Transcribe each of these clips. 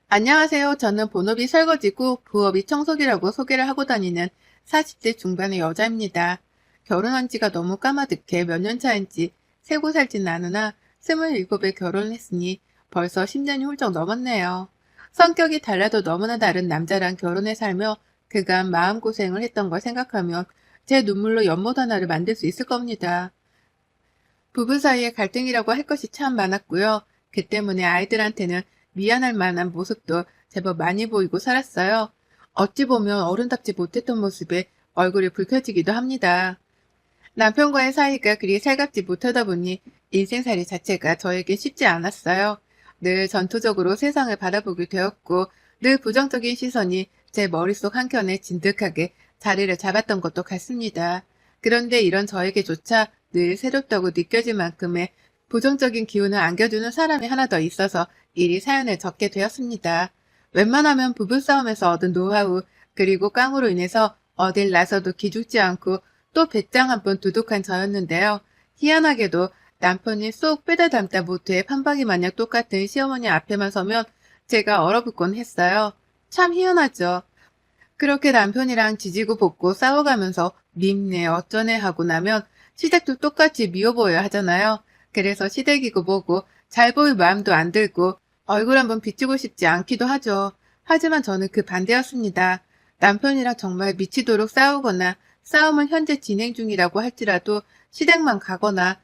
안녕하세요. 저는 본업이 설거지고 부업이 청소기라고 소개를 하고 다니는 40대 중반의 여자입니다. 결혼한 지가 너무 까마득해 몇 년 차인지 세고 살진 않으나 27에 결혼을 했으니 벌써 10년이 훌쩍 넘었네요. 성격이 달라도 너무나 다른 남자랑 결혼해 살며 그간 마음고생을 했던 걸 생각하면 제 눈물로 연못 하나를 만들 수 있을 겁니다. 부부 사이에 갈등이라고 할 것이 참 많았고요. 그 때문에 아이들한테는 미안할 만한 모습도 제법 많이 보이고 살았어요. 어찌 보면 어른답지 못했던 모습에 얼굴이 붉혀지기도 합니다. 남편과의 사이가 그리 살갑지 못하다 보니 인생살이 자체가 저에게 쉽지 않았어요. 늘 전투적으로 세상을 바라보게 되었고 늘 부정적인 시선이 제 머릿속 한켠에 진득하게 자리를 잡았던 것도 같습니다. 그런데 이런 저에게조차 늘 새롭다고 느껴질 만큼의 부정적인 기운을 안겨주는 사람이 하나 더 있어서 일이 사연을 적게 되었습니다. 웬만하면 부부싸움에서 얻은 노하우 그리고 깡으로 인해서 어딜 나서도 기죽지 않고 또 배짱 한 번 두둑한 저였는데요. 희한하게도 남편이 쏙 빼다 담다 못해 판박이 마냥 똑같은 시어머니 앞에만 서면 제가 얼어붙곤 했어요. 참 희한하죠. 그렇게 남편이랑 지지고 볶고 싸워가면서 밉네 어쩌네 하고 나면 시댁도 똑같이 미워 보여야 하잖아요. 그래서 시댁이고 뭐고 잘 보일 마음도 안 들고 얼굴 한번 비추고 싶지 않기도 하죠. 하지만 저는 그 반대였습니다. 남편이랑 정말 미치도록 싸우거나 싸움은 현재 진행 중이라고 할지라도 시댁만 가거나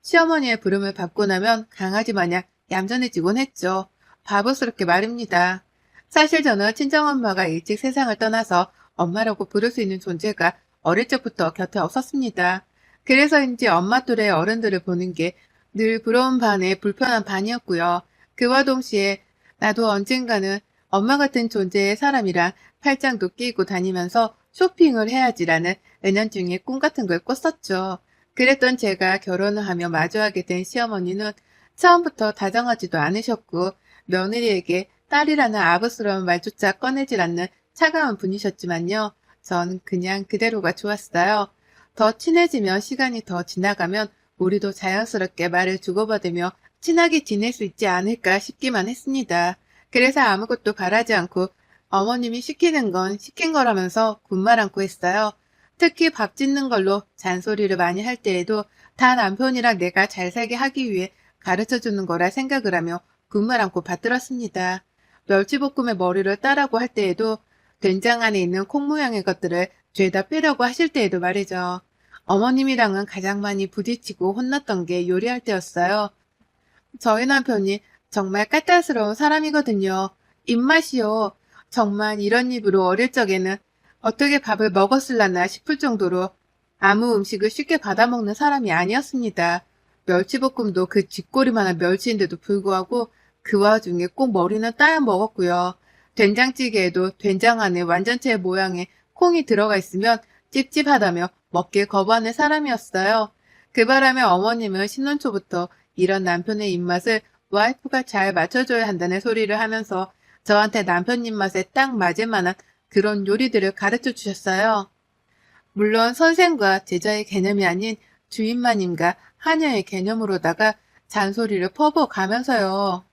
시어머니의 부름을 받고 나면 강아지 마냥 얌전해지곤 했죠. 바보스럽게 말입니다. 사실 저는 친정엄마가 일찍 세상을 떠나서 엄마라고 부를 수 있는 존재가 어릴 적부터 곁에 없었습니다. 그래서인지 엄마 또래 어른들을 보는 게 늘 부러운 반에 불편한 반이었고요. 그와 동시에 나도 언젠가는 엄마 같은 존재의 사람이랑 팔짱도 끼고 다니면서 쇼핑을 해야지라는 은연중에 꿈 같은 걸 꿨었죠. 그랬던 제가 결혼을 하며 마주하게 된 시어머니는 처음부터 다정하지도 않으셨고 며느리에게 딸이라는 아부스러운 말조차 꺼내질 않는 차가운 분이셨지만요. 전 그냥 그대로가 좋았어요. 더 친해지며 시간이 더 지나가면 우리도 자연스럽게 말을 주고받으며 친하게 지낼 수 있지 않을까 싶기만 했습니다. 그래서 아무것도 바라지 않고 어머님이 시키는 건 시킨 거라면서 군말 않고 했어요. 특히 밥 짓는 걸로 잔소리를 많이 할 때에도 다 남편이랑 내가 잘 살게 하기 위해 가르쳐 주는 거라 생각을 하며 군말 않고 받들었습니다. 멸치볶음에 머리를 따라고 할 때에도 된장 안에 있는 콩 모양의 것들을 죄다 빼라고 하실 때에도 말이죠. 어머님이랑은 가장 많이 부딪히고 혼났던 게 요리할 때였어요. 저희 남편이 정말 까탈스러운 사람이거든요. 입맛이요. 정말 이런 입으로 어릴 적에는 어떻게 밥을 먹었을라나 싶을 정도로 아무 음식을 쉽게 받아먹는 사람이 아니었습니다. 멸치볶음도 그 쥐꼬리만한 멸치인데도 불구하고 그 와중에 꼭 머리는 따야 먹었고요. 된장찌개에도 된장 안에 완전체 모양의 콩이 들어가 있으면 찝찝하다며 먹길 거부하는 사람이었어요. 그 바람에 어머님은 신혼 초부터 이런 남편의 입맛을 와이프가 잘 맞춰줘야 한다는 소리를 하면서 저한테 남편 입맛에 딱 맞을 만한 그런 요리들을 가르쳐 주셨어요. 물론 선생과 제자의 개념이 아닌 주인마님과 하녀의 개념으로다가 잔소리를 퍼부어가면서요.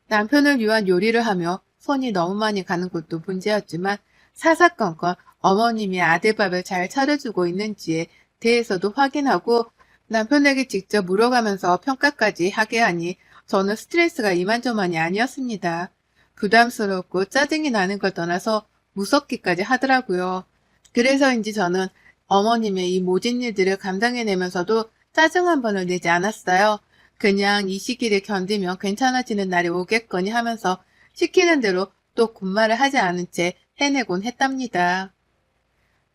남편을 위한 요리를 하며 손이 너무 많이 가는 것도 문제였지만 사사건건 어머님이 아들밥을 잘 차려주고 있는지에 대해서도 확인하고 남편에게 직접 물어가면서 평가까지 하게 하니 저는 스트레스가 이만저만이 아니었습니다. 부담스럽고 짜증이 나는 걸 떠나서 무섭기까지 하더라고요. 그래서인지 저는 어머님의 이 모진 일들을 감당해내면서도 짜증 한 번을 내지 않았어요. 그냥 이 시기를 견디면 괜찮아지는 날이 오겠거니 하면서 시키는 대로 또 군말을 하지 않은 채 해내곤 했답니다.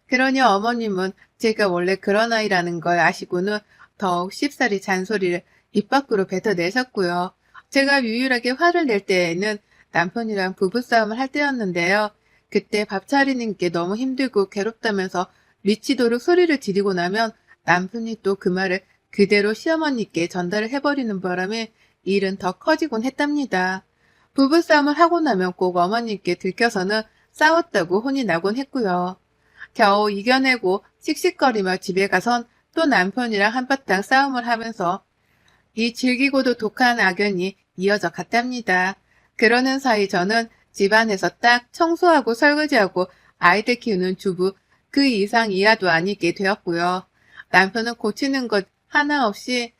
그러니 어머님은 제가 원래 그런 아이라는 걸 아시고는 더욱 쉽사리 잔소리를 입 밖으로 뱉어내셨고요. 제가 유일하게 화를 낼 때에는 남편이랑 부부싸움을 할 때였는데요. 그때 밥 차리는 게 너무 힘들고 괴롭다면서 미치도록 소리를 지르고 나면 남편이 또 그 말을 그대로 시어머니께 전달을 해버리는 바람에 일은 더 커지곤 했답니다. 부부싸움을 하고 나면 꼭 어머니께 들켜서는 싸웠다고 혼이 나곤 했고요. 겨우 이겨내고 씩씩거리며 집에 가선 또 남편이랑 한바탕 싸움을 하면서 이 질기고도 독한 악연이 이어져 갔답니다. 그러는 사이 저는 집안에서 딱 청소하고 설거지하고 아이들 키우는 주부 그 이상 이하도 아니게 되었고요. 남편은 고치는 것 하나 없이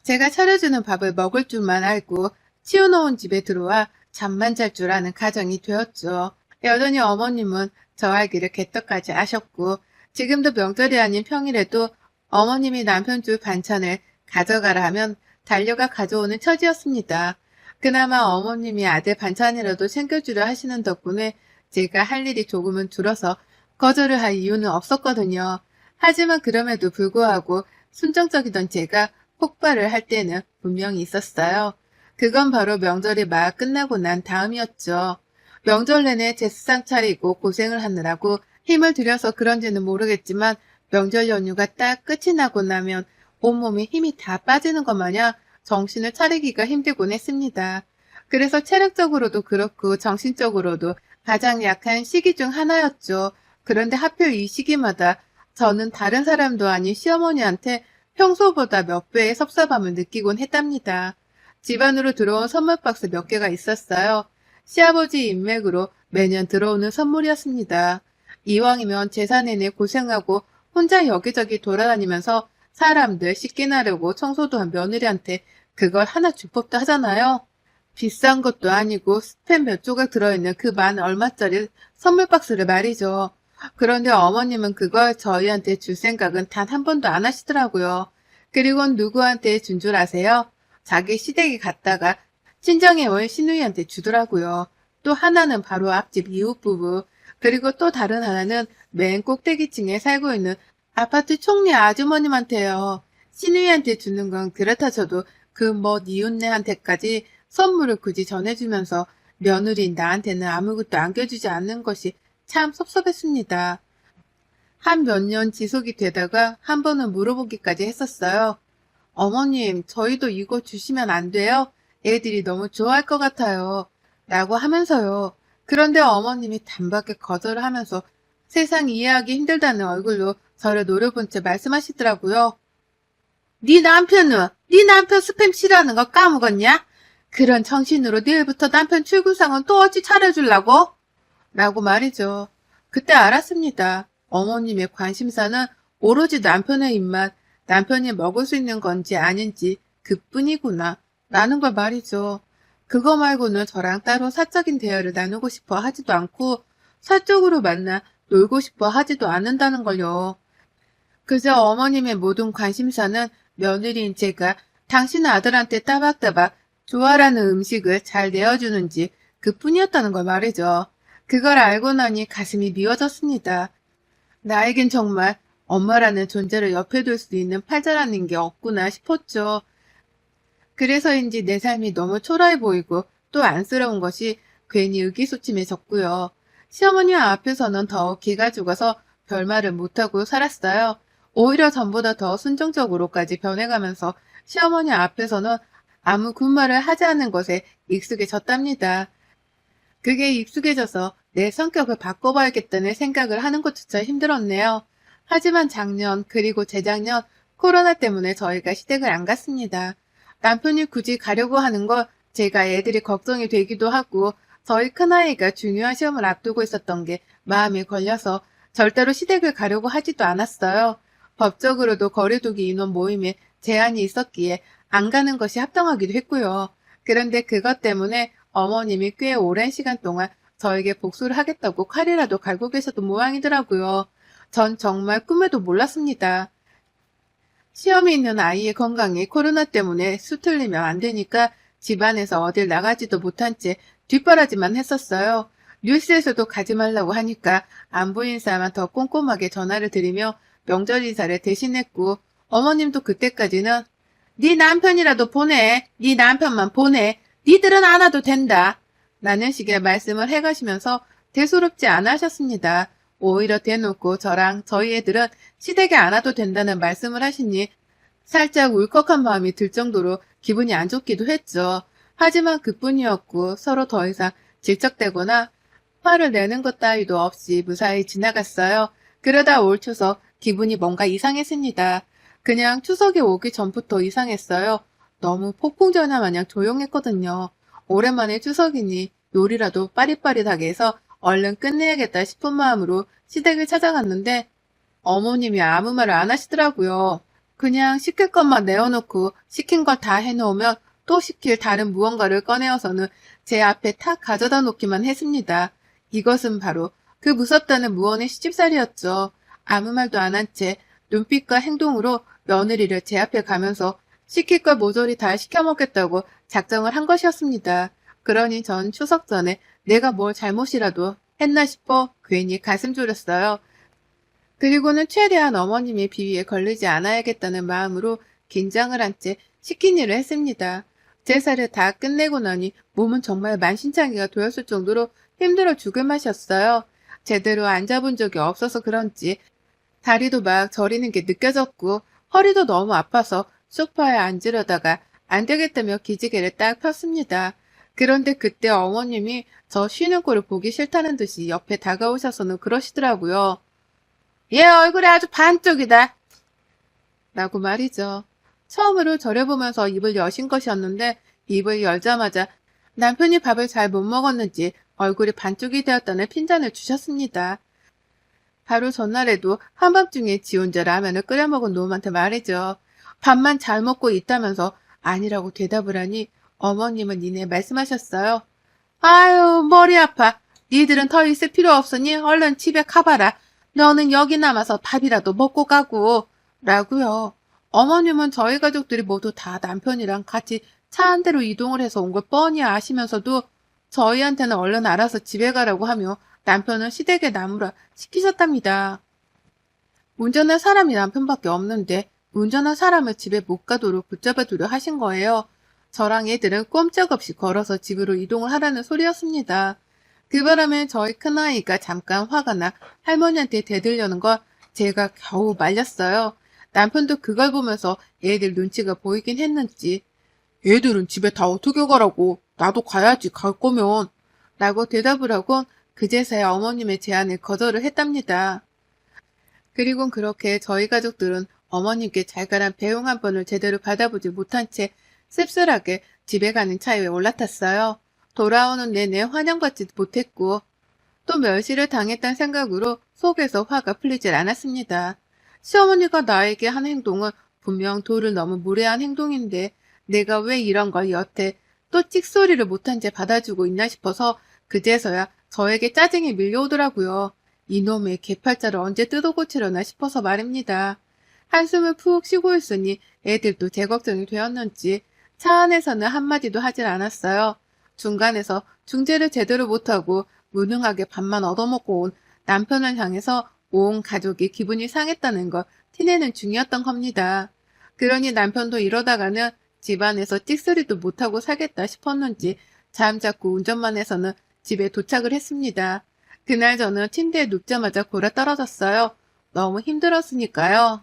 제가 차려주는 밥을 먹을 줄만 알고 치워놓은 집에 들어와 잠만 잘 줄 아는 가정이 되었죠. 여전히 어머님은 저 알기를 개떡까지 아셨고 지금도 명절이 아닌 평일에도 어머님이 남편 줄 반찬을 가져가라 하면 달려가 가져오는 처지였습니다. 그나마 어머님이 아들 반찬이라도 챙겨주려 하시는 덕분에 제가 할 일이 조금은 줄어서 거절을 할 이유는 없었거든요. 하지만 그럼에도 불구하고 순정적이던 제가 폭발을 할 때는 분명히 있었어요. 그건 바로 명절이 막 끝나고 난 다음이었죠. 명절 내내 제사상 차리고 고생을 하느라고 힘을 들여서 그런지는 모르겠지만 명절 연휴가 딱 끝이 나고 나면 온몸에 힘이 다 빠지는 것 마냥 정신을 차리기가 힘들곤 했습니다. 그래서 체력적으로도 그렇고 정신적으로도 가장 약한 시기 중 하나였죠. 그런데 하필 이 시기마다 저는 다른 사람도 아닌 시어머니한테 평소보다 몇 배의 섭섭함을 느끼곤 했답니다. 집안으로 들어온 선물 박스 몇 개가 있었어요. 시아버지 인맥으로 매년 들어오는 선물이었습니다. 이왕이면 제사 내내 고생하고 혼자 여기저기 돌아다니면서 사람들 씻기나 하려고 청소도 한 며느리한테 그걸 하나 줄 법도 하잖아요. 비싼 것도 아니고 스팸 몇 조각 들어있는 그 만 얼마짜리 선물 박스를 말이죠. 그런데 어머님은 그걸 저희한테 줄 생각은 단 한 번도 안 하시더라고요. 그리고 누구한테 준 줄 아세요? 자기 시댁에 갔다가 친정에 온 시누이한테 주더라고요. 또 하나는 바로 앞집 이웃부부, 그리고 또 다른 하나는 맨 꼭대기층에 살고 있는 아파트 총리 아주머님한테요. 시누이한테 주는 건 그렇다 쳐도 그 뭐 이웃네한테까지 선물을 굳이 전해주면서 며느리인 나한테는 아무것도 안겨주지 않는 것이 참 섭섭했습니다. 한 몇 년 지속이 되다가 한 번은 물어보기까지 했었어요. 어머님, 저희도 이거 주시면 안 돼요? 애들이 너무 좋아할 것 같아요. 라고 하면서요. 그런데 어머님이 단박에 거절을 하면서 세상 이해하기 힘들다는 얼굴로 저를 노려본 채 말씀하시더라고요. 네 남편 스팸 싫어하는 거 까먹었냐? 그런 정신으로 내일부터 남편 출구상은 또 어찌 차려주려고? 라고 말이죠. 그때 알았습니다. 어머님의 관심사는 오로지 남편의 입맛, 남편이 먹을 수 있는 건지 아닌지 그뿐이구나 라는 걸 말이죠. 그거 말고는 저랑 따로 사적인 대화를 나누고 싶어 하지도 않고 사적으로 만나 놀고 싶어 하지도 않는다는 걸요. 그저 어머님의 모든 관심사는 며느리인 제가 당신 아들한테 따박따박 좋아라는 음식을 잘 내어주는지 그뿐이었다는 걸 말이죠. 그걸 알고 나니 가슴이 미워졌습니다. 나에겐 정말 엄마라는 존재를 옆에 둘 수 있는 팔자라는 게 없구나 싶었죠. 그래서인지 내 삶이 너무 초라해 보이고 또 안쓰러운 것이 괜히 의기소침해졌고요. 시어머니 앞에서는 더욱 기가 죽어서 별말을 못하고 살았어요. 오히려 전보다 더 순정적으로까지 변해가면서 시어머니 앞에서는 아무 군말을 하지 않는 것에 익숙해졌답니다. 그게 익숙해져서 내 성격을 바꿔봐야겠다는 생각을 하는 것조차 힘들었네요. 하지만 작년 그리고 재작년 코로나 때문에 저희가 시댁을 안 갔습니다. 남편이 굳이 가려고 하는 걸 제가 애들이 걱정이 되기도 하고 저희 큰아이가 중요한 시험을 앞두고 있었던 게 마음에 걸려서 절대로 시댁을 가려고 하지도 않았어요. 법적으로도 거리두기 인원 모임에 제한이 있었기에 안 가는 것이 합당하기도 했고요. 그런데 그것 때문에 어머님이 꽤 오랜 시간 동안 저에게 복수를 하겠다고 칼이라도 갈고 계셨던 모양이더라고요. 전 정말 꿈에도 몰랐습니다. 시험이 있는 아이의 건강이 코로나 때문에 수틀리면 안 되니까 집안에서 어딜 나가지도 못한 채 뒷바라지만 했었어요. 뉴스에서도 가지 말라고 하니까 안부 인사만 더 꼼꼼하게 전화를 드리며 명절 인사를 대신했고 어머님도 그때까지는 네 남편이라도 보내. 네 남편만 보내. 니들은 안 와도 된다. 라는 식의 말씀을 해가시면서 대수롭지 않아 하셨습니다. 오히려 대놓고 저랑 저희 애들은 시댁에 안 와도 된다는 말씀을 하시니 살짝 울컥한 마음이 들 정도로 기분이 안 좋기도 했죠. 하지만 그뿐이었고 서로 더 이상 질척대거나 화를 내는 것 따위도 없이 무사히 지나갔어요. 그러다 올 추석 기분이 뭔가 이상했습니다. 그냥 추석이 오기 전부터 이상했어요. 너무 폭풍전야 마냥 조용했거든요. 오랜만에 추석이니 요리라도 빠릿빠릿하게 해서 얼른 끝내야겠다 싶은 마음으로 시댁을 찾아갔는데 어머님이 아무 말을 안 하시더라고요. 그냥 시킬 것만 내어놓고 시킨 걸 다 해놓으면 또 시킬 다른 무언가를 꺼내어서는 제 앞에 탁 가져다 놓기만 했습니다. 이것은 바로 그 무섭다는 무언의 시집살이였죠. 아무 말도 안 한 채 눈빛과 행동으로 며느리를 제 앞에 가면서 시킬 걸 모조리 다 시켜 먹겠다고 작정을 한 것이었습니다. 그러니 전 추석 전에 내가 뭘 잘못이라도 했나 싶어 괜히 가슴 졸였어요. 그리고는 최대한 어머님의 비위에 걸리지 않아야겠다는 마음으로 긴장을 한 채 시킨 일을 했습니다. 제사를 다 끝내고 나니 몸은 정말 만신창이가 되었을 정도로 힘들어 죽을 맛이었어요. 제대로 앉아본 적이 없어서 그런지 다리도 막 저리는 게 느껴졌고 허리도 너무 아파서 소파에 앉으려다가 안 되겠다며 기지개를 딱 폈습니다. 그런데 그때 어머님이 저 쉬는 꼴을 보기 싫다는 듯이 옆에 다가오셔서는 그러시더라고요. 얘 얼굴이 아주 반쪽이다. 라고 말이죠. 처음으로 저를 보면서 입을 여신 것이었는데 입을 열자마자 남편이 밥을 잘 못 먹었는지 얼굴이 반쪽이 되었다는 핀잔을 주셨습니다. 바로 전날에도 한밤중에 지 혼자 라면을 끓여 먹은 놈한테 말이죠. 밥만 잘 먹고 있다면서 아니라고 대답을 하니 어머님은 이내 말씀하셨어요. 아유 머리 아파. 니들은 더 있을 필요 없으니 얼른 집에 가봐라. 너는 여기 남아서 밥이라도 먹고 가고. 라고요. 어머님은 저희 가족들이 모두 다 남편이랑 같이 차 한 대로 이동을 해서 온 걸 뻔히 아시면서도 저희한테는 얼른 알아서 집에 가라고 하며 남편은 시댁에 남으라 시키셨답니다. 운전할 사람이 남편밖에 없는데 운전한 사람을 집에 못 가도록 붙잡아두려 하신 거예요. 저랑 애들은 꼼짝없이 걸어서 집으로 이동을 하라는 소리였습니다. 그 바람에 저희 큰아이가 잠깐 화가 나 할머니한테 대들려는 걸 제가 겨우 말렸어요. 남편도 그걸 보면서 애들 눈치가 보이긴 했는지 애들은 집에 다 어떻게 가라고 나도 가야지 갈 거면 라고 대답을 하곤 그제서야 어머님의 제안을 거절을 했답니다. 그리곤 그렇게 저희 가족들은 어머님께 잘 가란 배웅 한 번을 제대로 받아보지 못한 채 씁쓸하게 집에 가는 차에 올라탔어요. 돌아오는 내내 환영받지 못했고 또 멸시를 당했다는 생각으로 속에서 화가 풀리질 않았습니다. 시어머니가 나에게 한 행동은 분명 도를 넘은 무례한 행동인데 내가 왜 이런 걸 여태 또 찍소리를 못한 채 받아주고 있나 싶어서 그제서야 저에게 짜증이 밀려오더라고요. 이놈의 개팔자를 언제 뜯어고치려나 싶어서 말입니다. 한숨을 푹 쉬고 있으니 애들도 제 걱정이 되었는지 차 안에서는 한마디도 하질 않았어요. 중간에서 중재를 제대로 못하고 무능하게 밥만 얻어먹고 온 남편을 향해서 온 가족이 기분이 상했다는 걸 티내는 중이었던 겁니다. 그러니 남편도 이러다가는 집안에서 찍소리도 못하고 살겠다 싶었는지 잠자코 운전만 해서는 집에 도착을 했습니다. 그날 저는 침대에 눕자마자 골아 떨어졌어요. 너무 힘들었으니까요.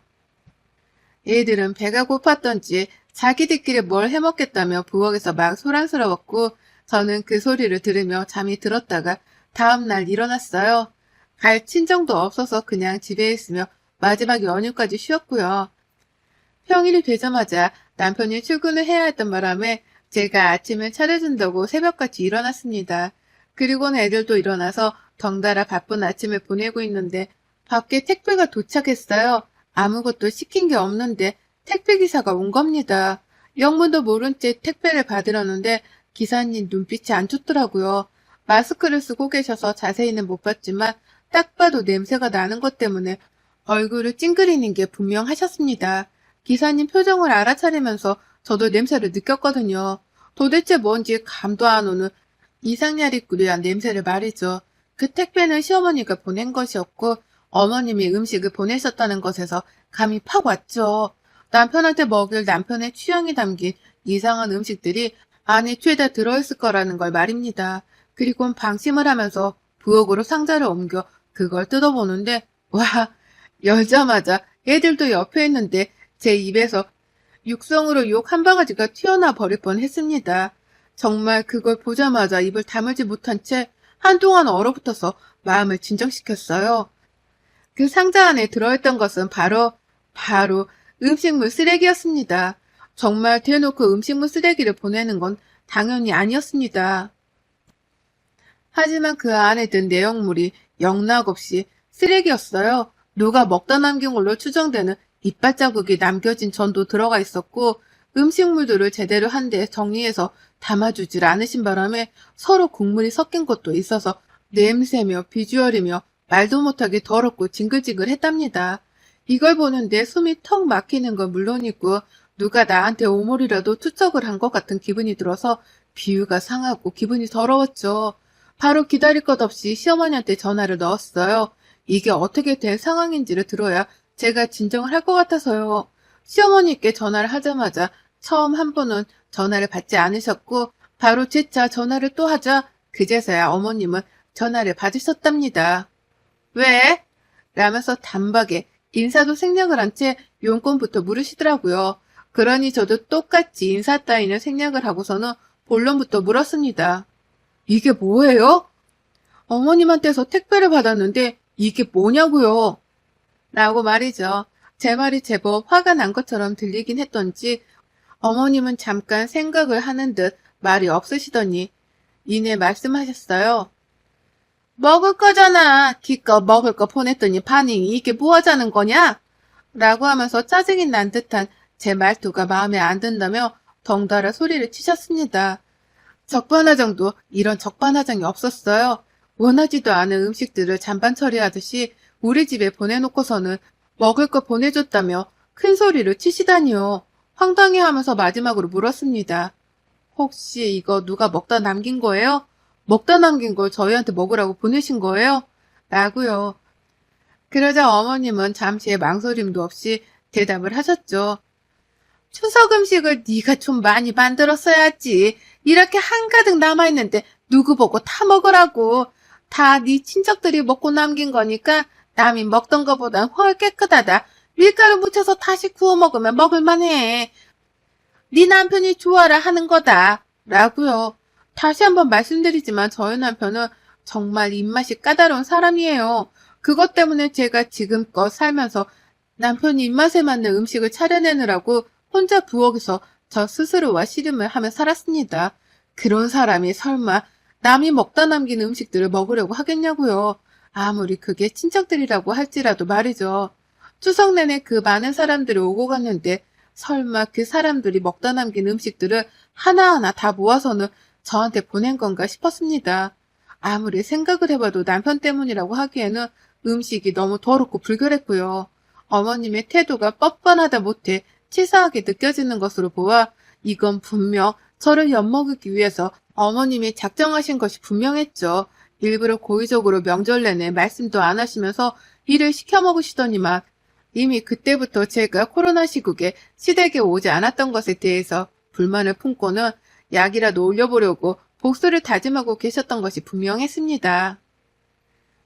애들은 배가 고팠던지 자기들끼리 뭘 해먹겠다며 부엌에서 막 소란스러웠고 저는 그 소리를 들으며 잠이 들었다가 다음날 일어났어요. 갈 친정도 없어서 그냥 집에 있으며 마지막 연휴까지 쉬었고요. 평일이 되자마자 남편이 출근을 해야 했던 바람에 제가 아침을 차려준다고 새벽같이 일어났습니다. 그리고는 애들도 일어나서 덩달아 바쁜 아침을 보내고 있는데 밖에 택배가 도착했어요. 아무것도 시킨 게 없는데 택배기사가 온 겁니다. 영문도 모른 채 택배를 받으려는데 기사님 눈빛이 안 좋더라고요. 마스크를 쓰고 계셔서 자세히는 못 봤지만 딱 봐도 냄새가 나는 것 때문에 얼굴을 찡그리는 게 분명하셨습니다. 기사님 표정을 알아차리면서 저도 냄새를 느꼈거든요. 도대체 뭔지 감도 안 오는 이상야리꾸리한 냄새를 말이죠. 그 택배는 시어머니가 보낸 것이었고 어머님이 음식을 보내셨다는 것에서 감이 팍 왔죠. 남편한테 먹일 남편의 취향이 담긴 이상한 음식들이 안에 죄다 들어있을 거라는 걸 말입니다. 그리곤 방심을 하면서 부엌으로 상자를 옮겨 그걸 뜯어보는데 와, 열자마자 애들도 옆에 있는데 제 입에서 육성으로 욕 한 바가지가 튀어나와 버릴 뻔했습니다. 정말 그걸 보자마자 입을 다물지 못한 채 한동안 얼어붙어서 마음을 진정시켰어요. 그 상자 안에 들어있던 것은 바로 음식물 쓰레기였습니다. 정말 대놓고 음식물 쓰레기를 보내는 건 당연히 아니었습니다. 하지만 그 안에 든 내용물이 영락없이 쓰레기였어요. 누가 먹다 남긴 걸로 추정되는 이빨 자국이 남겨진 전도 들어가 있었고 음식물들을 제대로 한 대 정리해서 담아주질 않으신 바람에 서로 국물이 섞인 것도 있어서 냄새며 비주얼이며 말도 못하게 더럽고 징글징글했답니다. 이걸 보는데 숨이 턱 막히는 건 물론이고 누가 나한테 오물이라도 투척을 한 것 같은 기분이 들어서 비위가 상하고 기분이 더러웠죠. 바로 기다릴 것 없이 시어머니한테 전화를 넣었어요. 이게 어떻게 될 상황인지를 들어야 제가 진정을 할 것 같아서요. 시어머니께 전화를 하자마자 처음 한 번은 전화를 받지 않으셨고 바로 재차 전화를 또 하자 그제서야 어머님은 전화를 받으셨답니다. 왜? 라면서 단박에 인사도 생략을 한 채 용건부터 물으시더라고요. 그러니 저도 똑같이 인사 따위는 생략을 하고서는 본론부터 물었습니다. 이게 뭐예요? 어머님한테서 택배를 받았는데 이게 뭐냐고요? 라고 말이죠. 제 말이 제법 화가 난 것처럼 들리긴 했던지 어머님은 잠깐 생각을 하는 듯 말이 없으시더니 이내 말씀하셨어요. 먹을 거잖아. 기껏 먹을 거 보냈더니 반응이 이게 뭐 하자는 거냐? 라고 하면서 짜증이 난 듯한 제 말투가 마음에 안 든다며 덩달아 소리를 치셨습니다. 적반하장도 이런 적반하장이 없었어요. 원하지도 않은 음식들을 잔반 처리하듯이 우리 집에 보내놓고서는 먹을 거 보내줬다며 큰 소리를 치시다니요. 황당해하면서 마지막으로 물었습니다. 혹시 이거 누가 먹다 남긴 거예요? 먹다 남긴 걸 저희한테 먹으라고 보내신 거예요? 라고요. 그러자 어머님은 잠시의 망설임도 없이 대답을 하셨죠. 추석 음식을 네가 좀 많이 만들었어야지. 이렇게 한가득 남아있는데 누구 보고 다 먹으라고. 다 네 친척들이 먹고 남긴 거니까 남이 먹던 거보단 훨 깨끗하다. 밀가루 묻혀서 다시 구워 먹으면 먹을만해. 네 남편이 좋아라 하는 거다. 라고요. 다시 한번 말씀드리지만 저희 남편은 정말 입맛이 까다로운 사람이에요. 그것 때문에 제가 지금껏 살면서 남편이 입맛에 맞는 음식을 차려내느라고 혼자 부엌에서 저 스스로와 씨름을 하며 살았습니다. 그런 사람이 설마 남이 먹다 남긴 음식들을 먹으려고 하겠냐고요. 아무리 그게 친척들이라고 할지라도 말이죠. 추석 내내 그 많은 사람들이 오고 갔는데 설마 그 사람들이 먹다 남긴 음식들을 하나하나 다 모아서는 저한테 보낸 건가 싶었습니다. 아무리 생각을 해봐도 남편 때문이라고 하기에는 음식이 너무 더럽고 불결했고요. 어머님의 태도가 뻔뻔하다 못해 치사하게 느껴지는 것으로 보아 이건 분명 저를 엿먹이기 위해서 어머님이 작정하신 것이 분명했죠. 일부러 고의적으로 명절 내내 말씀도 안 하시면서 일을 시켜 먹으시더니만 이미 그때부터 제가 코로나 시국에 시댁에 오지 않았던 것에 대해서 불만을 품고는 약이라도 올려보려고 복수를 다짐하고 계셨던 것이 분명했습니다.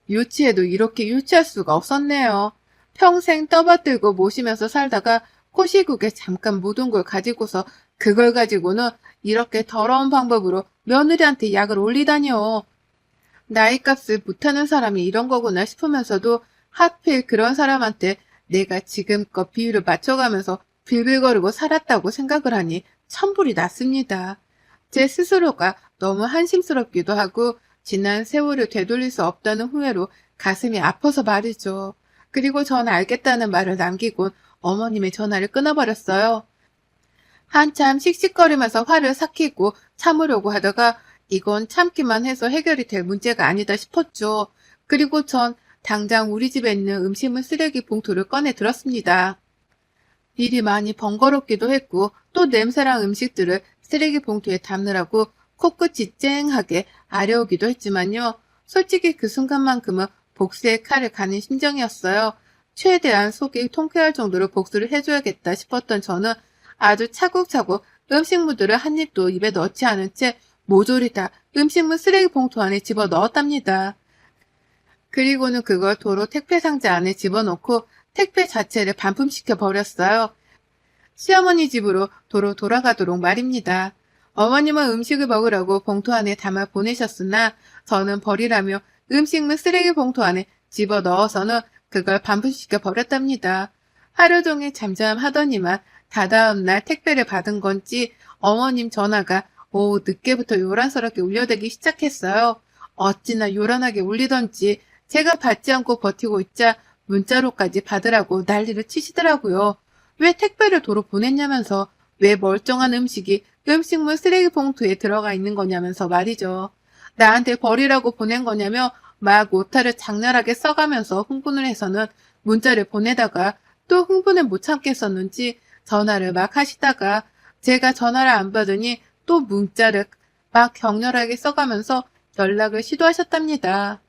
유치해도 이렇게 유치할 수가 없었네요. 평생 떠받들고 모시면서 살다가 코시국에 잠깐 묻은 걸 가지고서 그걸 가지고는 이렇게 더러운 방법으로 며느리한테 약을 올리다니요. 나이값을 못하는 사람이 이런 거구나 싶으면서도 하필 그런 사람한테 내가 지금껏 비율을 맞춰가면서 빌빌거리고 살았다고 생각을 하니 천불이 났습니다. 제 스스로가 너무 한심스럽기도 하고 지난 세월을 되돌릴 수 없다는 후회로 가슴이 아파서 말이죠. 그리고 전 알겠다는 말을 남기곤 어머님의 전화를 끊어버렸어요. 한참 씩씩거리면서 화를 삭히고 참으려고 하다가 이건 참기만 해서 해결이 될 문제가 아니다 싶었죠. 그리고 전 당장 우리 집에 있는 음식물 쓰레기 봉투를 꺼내 들었습니다. 일이 많이 번거롭기도 했고 또 냄새랑 음식들을 쓰레기 봉투에 담느라고 코끝이 쨍하게 아려오기도 했지만요. 솔직히 그 순간만큼은 복수의 칼을 가는 심정이었어요. 최대한 속이 통쾌할 정도로 복수를 해줘야겠다 싶었던 저는 아주 차곡차곡 음식물들을 한 입도 입에 넣지 않은 채 모조리 다 음식물 쓰레기 봉투 안에 집어 넣었답니다. 그리고는 그걸 도로 택배 상자 안에 집어넣고 택배 자체를 반품시켜 버렸어요. 시어머니 집으로 도로 돌아가도록 말입니다. 어머님은 음식을 먹으라고 봉투 안에 담아 보내셨으나 저는 버리라며 음식물 쓰레기 봉투 안에 집어 넣어서는 그걸 반품시켜 버렸답니다. 하루 종일 잠잠하더니만 다다음 날 택배를 받은 건지 어머님 전화가 오후 늦게부터 요란스럽게 울려대기 시작했어요. 어찌나 요란하게 울리던지 제가 받지 않고 버티고 있자 문자로까지 받으라고 난리를 치시더라고요. 왜 택배를 도로 보냈냐면서, 왜 멀쩡한 음식이 음식물 쓰레기 봉투에 들어가 있는 거냐면서 말이죠. 나한테 버리라고 보낸 거냐며 막 오타를 장렬하게 써가면서 흥분을 해서는 문자를 보내다가 또 흥분을 못 참겠었는지 전화를 막 하시다가 제가 전화를 안 받으니 또 문자를 막 격렬하게 써가면서 연락을 시도하셨답니다.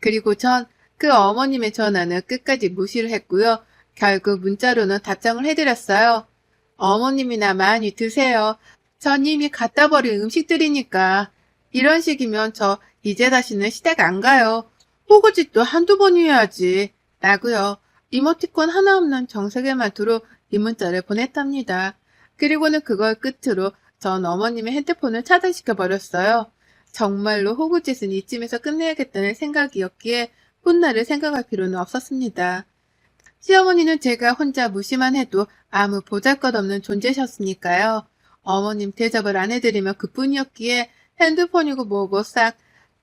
그리고 전 그 어머님의 전화는 끝까지 무시를 했고요. 결국 문자로는 답장을 해드렸어요. 어머님이나 많이 드세요. 전 이미 갖다 버린 음식들이니까. 이런 식이면 저 이제 다시는 시댁 안 가요. 호구짓도 한두 번이어야지. 라고요. 이모티콘 하나 없는 정색의 말투로 이 문자를 보냈답니다. 그리고는 그걸 끝으로 전 어머님의 핸드폰을 차단시켜 버렸어요. 정말로 호구짓은 이쯤에서 끝내야겠다는 생각이었기에 훗날을 생각할 필요는 없었습니다. 시어머니는 제가 혼자 무시만 해도 아무 보잘것없는 존재셨으니까요. 어머님 대접을 안 해드리면 그뿐이었기에 핸드폰이고 뭐고 싹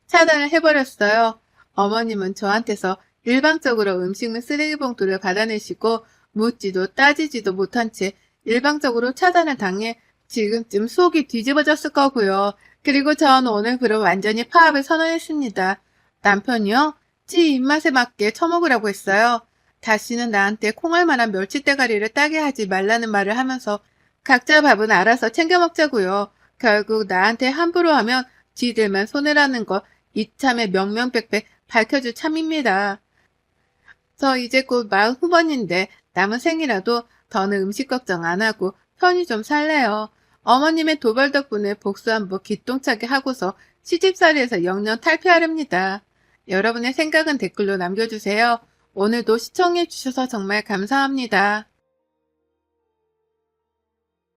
차단을 해버렸어요. 어머님은 저한테서 일방적으로 음식물 쓰레기 봉투를 받아내시고 묻지도 따지지도 못한 채 일방적으로 차단을 당해 지금쯤 속이 뒤집어졌을 거고요. 그리고 전 오늘 그럼 완전히 파업을 선언했습니다. 남편이요? 지 입맛에 맞게 처먹으라고 했어요. 다시는 나한테 콩알 만한 멸치대가리를 따게 하지 말라는 말을 하면서 각자 밥은 알아서 챙겨 먹자고요. 결국 나한테 함부로 하면 지들만 손해라는 거 이참에 명명백백 밝혀줄 참입니다. 저 이제 곧 40후반인데 남은 생이라도 더는 음식 걱정 안 하고 편히 좀 살래요. 어머님의 도발 덕분에 복수 한번 기똥차게 하고서 시집살이에서 영영 탈피하렵니다. 여러분의 생각은 댓글로 남겨주세요. 오늘도 시청해주셔서 정말 감사합니다.